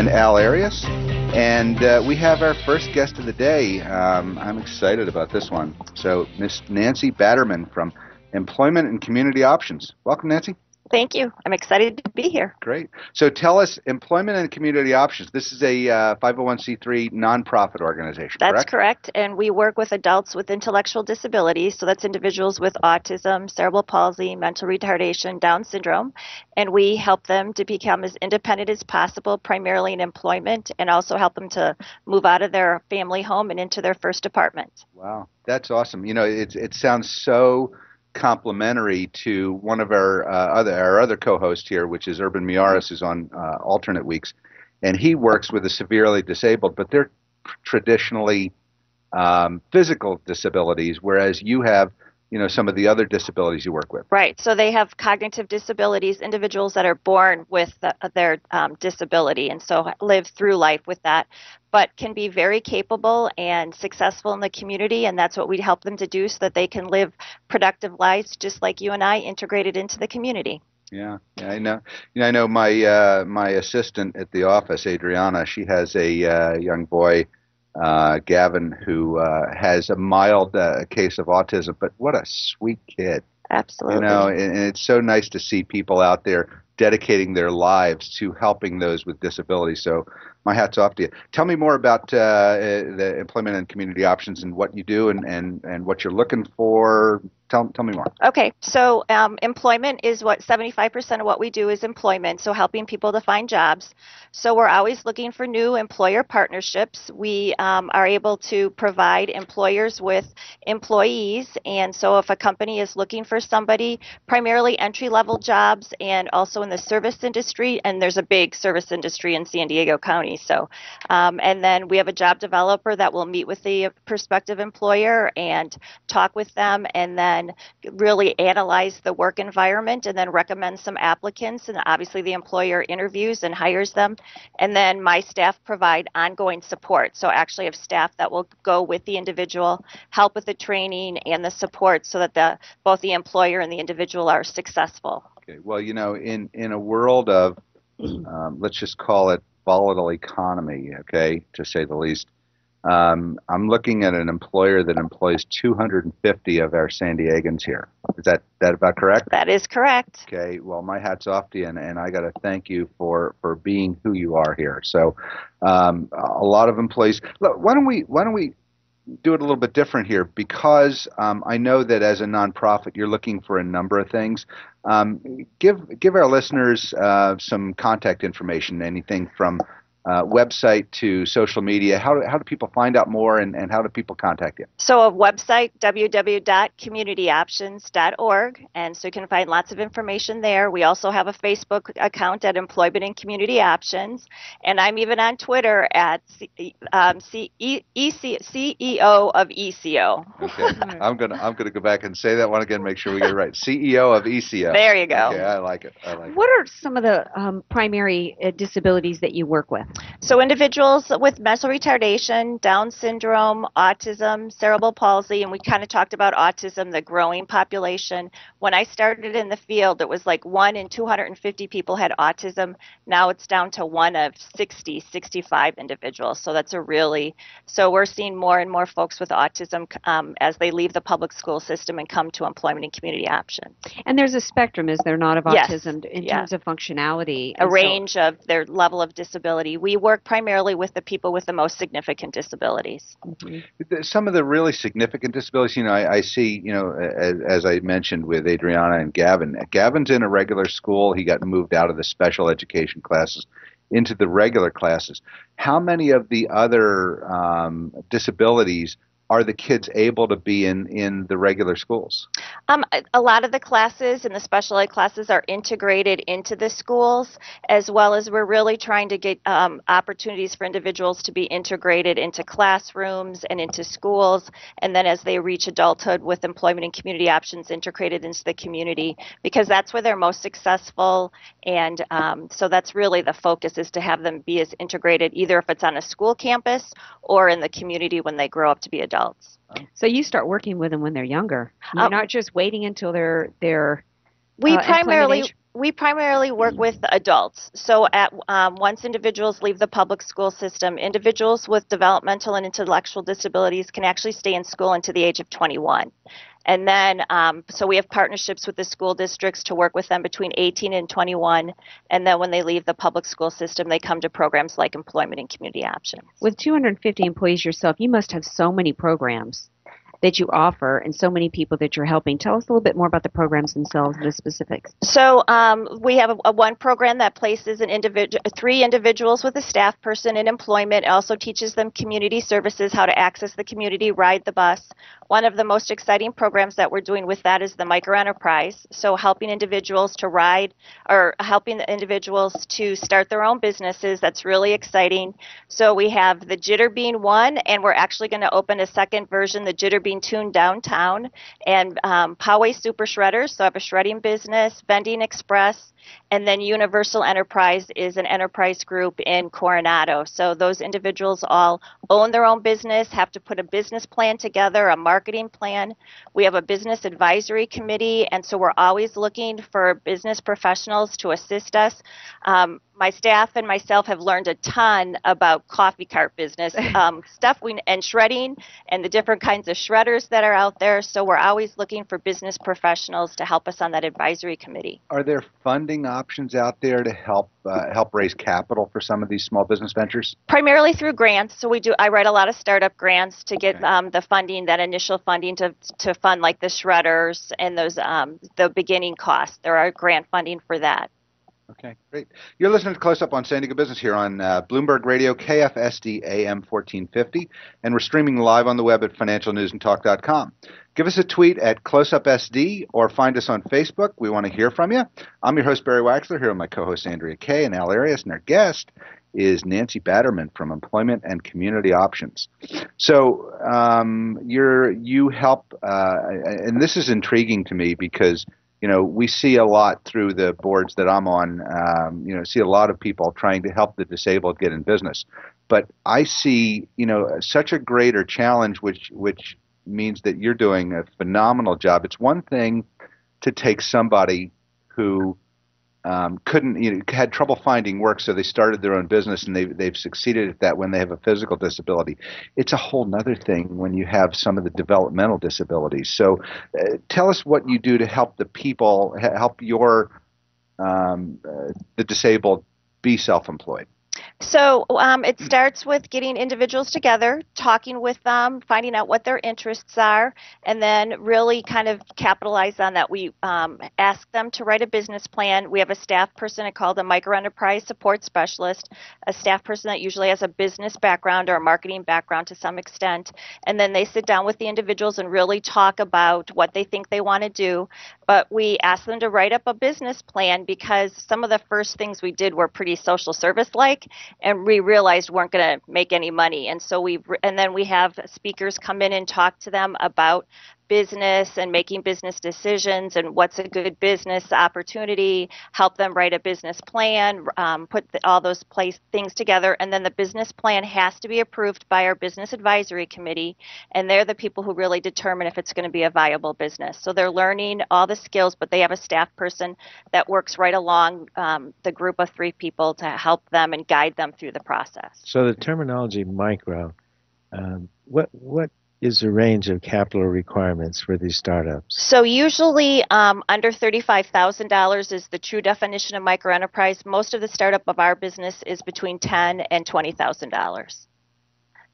and Al Arias. And we have our first guest of the day. I'm excited about this one. So, Miss Nancy Batterman from Employment and Community Options. Welcome, Nancy. Thank you. I'm excited to be here. Great. So tell us, Employment and Community Options, this is a 501c3 nonprofit organization, correct? That's correct. And we work with adults with intellectual disabilities. So that's individuals with autism, cerebral palsy, mental retardation, Down syndrome. And we help them to become as independent as possible, primarily in employment, and also help them to move out of their family home and into their first apartment. Wow. That's awesome. You know, it sounds so complementary to one of our other co-hosts here, which is Urban Miaris, who's on alternate weeks, and he works with the severely disabled, but they're traditionally physical disabilities, whereas you have, you know, some of the other disabilities you work with. Right. So they have cognitive disabilities, individuals that are born with their disability, and so live through life with that, but can be very capable and successful in the community, and that's what we help them to do so that they can live productive lives just like you and I, integrated into the community. Yeah, I know. You know, I know my assistant at the office, Adriana, she has a young boy, Gavin, who has a mild case of autism, but what a sweet kid. Absolutely. You know, and it's so nice to see people out there dedicating their lives to helping those with disabilities. So my hat's off to you. Tell me more about the Employment and Community Options and what you do and what you're looking for. Tell me more. Okay, so employment is what 75% of what we do is employment, so helping people to find jobs. So we're always looking for new employer partnerships. We are able to provide employers with employees, and so if a company is looking for somebody, primarily entry-level jobs and also in the service industry, and there's a big service industry in San Diego County. So, and then we have a job developer that will meet with the prospective employer and talk with them, and then really analyze the work environment and then recommend some applicants, and obviously the employer interviews and hires them, and then my staff provide ongoing support. So actually have staff that will go with the individual, help with the training and the support so that both the employer and the individual are successful. Okay. Well, you know, in a world of let's just call it volatile economy, okay, to say the least, I'm looking at an employer that employs 250 of our San Diegans here. Is that about correct? That is correct. Okay. Well, my hat's off to you, and I got to thank you for being who you are here. So, a lot of employees. Look, why don't we do it a little bit different here? Because I know that as a nonprofit, you're looking for a number of things. Give our listeners some contact information. Anything from website to social media. How do people find out more, and how do people contact you? So a website, www.communityoptions.org, and so you can find lots of information there. We also have a Facebook account at Employment and Community Options, and I'm even on Twitter at CEO of ECO. Okay, I'm gonna go back and say that one again. Make sure we get it right. CEO of ECO. There you go. Okay, I like it. What are some of the primary disabilities that you work with? So individuals with mental retardation, Down syndrome, autism, cerebral palsy, and we kind of talked about autism, the growing population. When I started in the field, it was like 1 in 250 people had autism. Now it's down to 1 of 60, 65 individuals. So so we're seeing more and more folks with autism as they leave the public school system and come to Employment and Community Options. And there's a spectrum, is there not, of autism in terms of functionality? A range of their level of disability. We work primarily with the people with the most significant disabilities. Mm-hmm. Some of the really significant disabilities, you know, I see, you know, as I mentioned with Adriana and Gavin. Gavin's in a regular school. He got moved out of the special education classes into the regular classes. How many of the other disabilities are the kids able to be in the regular schools? A lot of the classes and the special ed classes are integrated into the schools, as well as we're really trying to get opportunities for individuals to be integrated into classrooms and into schools, and then as they reach adulthood with Employment and Community Options integrated into the community, because that's where they're most successful, and so that's really the focus, is to have them be as integrated, either if it's on a school campus or in the community when they grow up to be adults. So you start working with them when they're younger. You're not just waiting until they're we primarily We primarily work with adults. So at once individuals leave the public school system, individuals with developmental and intellectual disabilities can actually stay in school until the age of 21. And then, so we have partnerships with the school districts to work with them between 18 and 21. And then when they leave the public school system, they come to programs like Employment and Community Options. With 250 employees yourself, you must have so many programs that you offer and so many people that you're helping. Tell us a little bit more about the programs themselves, the specifics. So we have a one program that places three individuals with a staff person in employment. It also teaches them community services, how to access the community, ride the bus. One of the most exciting programs that we're doing with that is the microenterprise. So helping individuals to ride or helping the individuals to start their own businesses. That's really exciting. So we have the Jitterbean one, and we're actually going to open a second version, the Jitterbean Tune downtown, and Poway Super Shredders. So I have a shredding business, Vending Express, and then Universal Enterprise is an enterprise group in Coronado. So those individuals all own their own business, have to put a business plan together, a marketing plan. We have a business advisory committee, and so we're always looking for business professionals to assist us. My staff and myself have learned a ton about coffee cart business stuff and shredding and the different kinds of shredders that are out there. So we're always looking for business professionals to help us on that advisory committee. Are there funding options out there to help raise capital for some of these small business ventures? Primarily through grants. So I write a lot of startup grants to get the funding, that initial funding to fund like the shredders and those the beginning costs. There are grant funding for that. Okay, great. You're listening to Close Up on San Diego Business here on Bloomberg Radio, KFSD AM 1450, and we're streaming live on the web at financialnewsandtalk.com. Give us a tweet at CloseUpSD or find us on Facebook. We want to hear from you. I'm your host, Barry Waxler, here with my co-host, Andrea Kay and Al Arias, and our guest is Nancy Batterman from Employment and Community Options. So you help, and this is intriguing to me because we see a lot through the boards that I'm on, see a lot of people trying to help the disabled get in business. But I see, such a greater challenge, which means that you're doing a phenomenal job. It's one thing to take somebody who had trouble finding work, so they started their own business and they've succeeded at that when they have a physical disability. It's a whole nother thing when you have some of the developmental disabilities. So tell us what you do to help the people, help the disabled be self-employed. So it starts with getting individuals together, talking with them, finding out what their interests are, and then really kind of capitalize on that. We ask them to write a business plan. We have a staff person called a microenterprise support specialist, a staff person that usually has a business background or a marketing background to some extent, and then they sit down with the individuals and really talk about what they think they want to do. But we ask them to write up a business plan because some of the first things we did were pretty social service-like, and we realized weren't going to make any money. And so then we have speakers come in and talk to them about business and making business decisions and what's a good business opportunity, help them write a business plan, put all those things together. And then the business plan has to be approved by our business advisory committee. And they're the people who really determine if it's going to be a viable business. So they're learning all the skills, but they have a staff person that works right along the group of three people to help them and guide them through the process. So the terminology micro, what is the range of capital requirements for these startups? So usually under $35,000 is the true definition of microenterprise. Most of the startup of our business is between $10,000 and $20,000.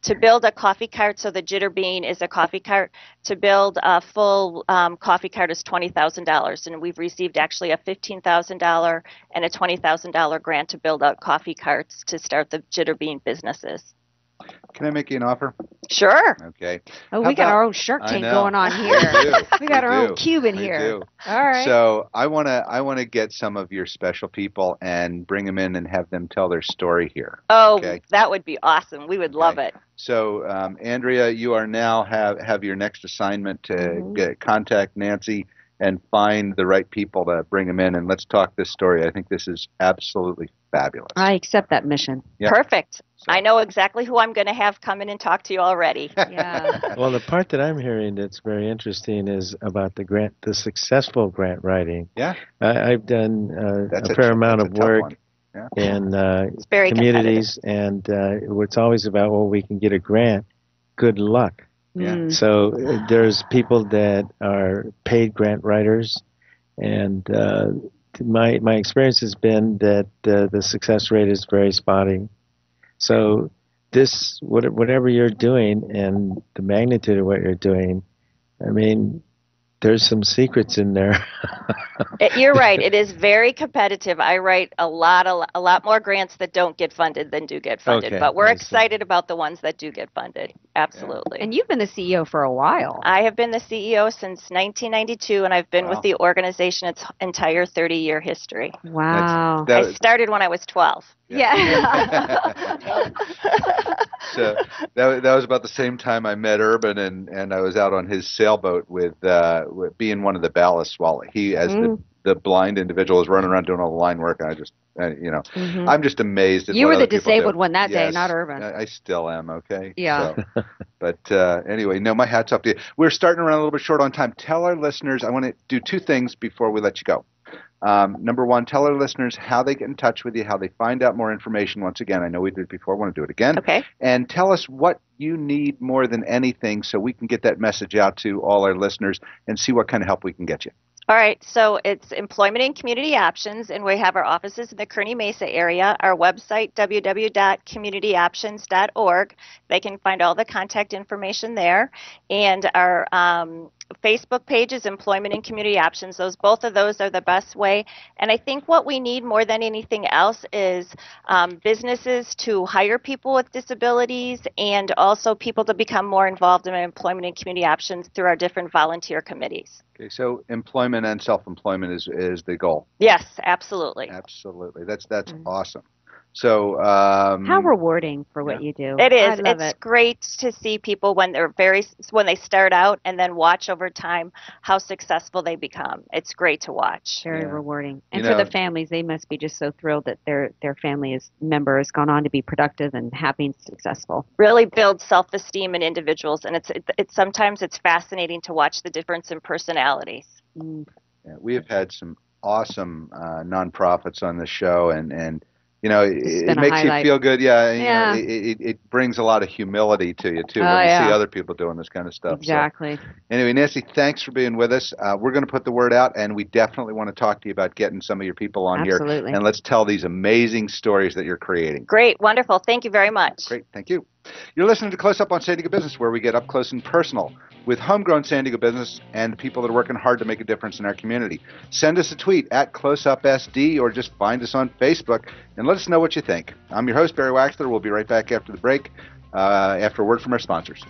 To build a coffee cart, so the Jitterbean is a coffee cart, to build a full coffee cart is $20,000. And we've received actually a $15,000 and a $20,000 grant to build out coffee carts to start the Jitterbean businesses. Can I make you an offer? Sure. Okay. Oh, we got our own Shark Tank going on here. We got our own cube in here. All right. So I want to get some of your special people and bring them in and have them tell their story here. Oh, that would be awesome. We would love it. So Andrea, you are now have your next assignment to contact Nancy and find the right people to bring them in, and let's talk this story. I think this is absolutely fabulous. I accept that mission. Yep. Perfect. So. I know exactly who I'm going to have come in and talk to you already. Yeah. Well, the part that I'm hearing that's very interesting is about the successful grant writing. Yeah. I've done That's a fair amount of tough work one. Yeah. in It's very communities, and it's always about, well, we can get a grant. Good luck. Yeah. Mm. So there's people that are paid grant writers, and my experience has been that the success rate is very spotty. So whatever you're doing and the magnitude of what you're doing, I mean, there's some secrets in there. You're right. It is very competitive. I write a lot more grants that don't get funded than do get funded. Okay, But we're I see. excited about the ones that do get funded. Absolutely. And you've been the CEO for a while. I have been the CEO since 1992, and I've been with the organization its entire 30-year history. Wow. I started when I was 12. Yeah. So that was about the same time I met Urban, and I was out on his sailboat with being one of the ballasts while he, as the blind individual, was running around doing all the line work, and I just, I'm just amazed at You what were the other people disabled do. one that day, Yes, not Urban. I still am, okay? Yeah. So, but anyway, no, my hat's off to you. We're starting to run a little bit short on time. Tell our listeners, I want to do two things before we let you go. Number one, tell our listeners how they get in touch with you, how they find out more information. Once again, I know we did it before. I want to do it again. Okay. And tell us what you need more than anything so we can get that message out to all our listeners and see what kind of help we can get you. All right, so it's Employment and Community Options, and we have our offices in the Kearney Mesa area. Our website, www.communityoptions.org. They can find all the contact information there. And our Facebook page is Employment and Community Options. Both of those are the best way. And I think what we need more than anything else is businesses to hire people with disabilities, and also people to become more involved in employment and community options through our different volunteer committees. Okay, so employment and self-employment is the goal. Yes, absolutely. Absolutely. That's awesome. So how rewarding for what you do. It is. I love it's great to see people when they start out, and then watch over time how successful they become. It's great to watch. Very rewarding. And You for know, the families, they must be just so thrilled that their family member has gone on to be productive and happy and successful. Really builds self-esteem in individuals, and it's sometimes it's fascinating to watch the difference in personalities. Mm. Yeah, we have had some awesome nonprofits on the show, and you know, it makes you feel good. Yeah, you know, it brings a lot of humility to you too when you see other people doing this kind of stuff. Exactly. So, anyway, Nancy, thanks for being with us. We're going to put the word out, and we definitely want to talk to you about getting some of your people on here, and let's tell these amazing stories that you're creating. Great, wonderful. Thank you very much. Great, thank you. You're listening to Close Up on San Diego Business, where we get up close and personal with homegrown San Diego business and people that are working hard to make a difference in our community. Send us a tweet at CloseUpSD, or just find us on Facebook and let us know what you think. I'm your host, Barry Waxler. We'll be right back after the break, after a word from our sponsors.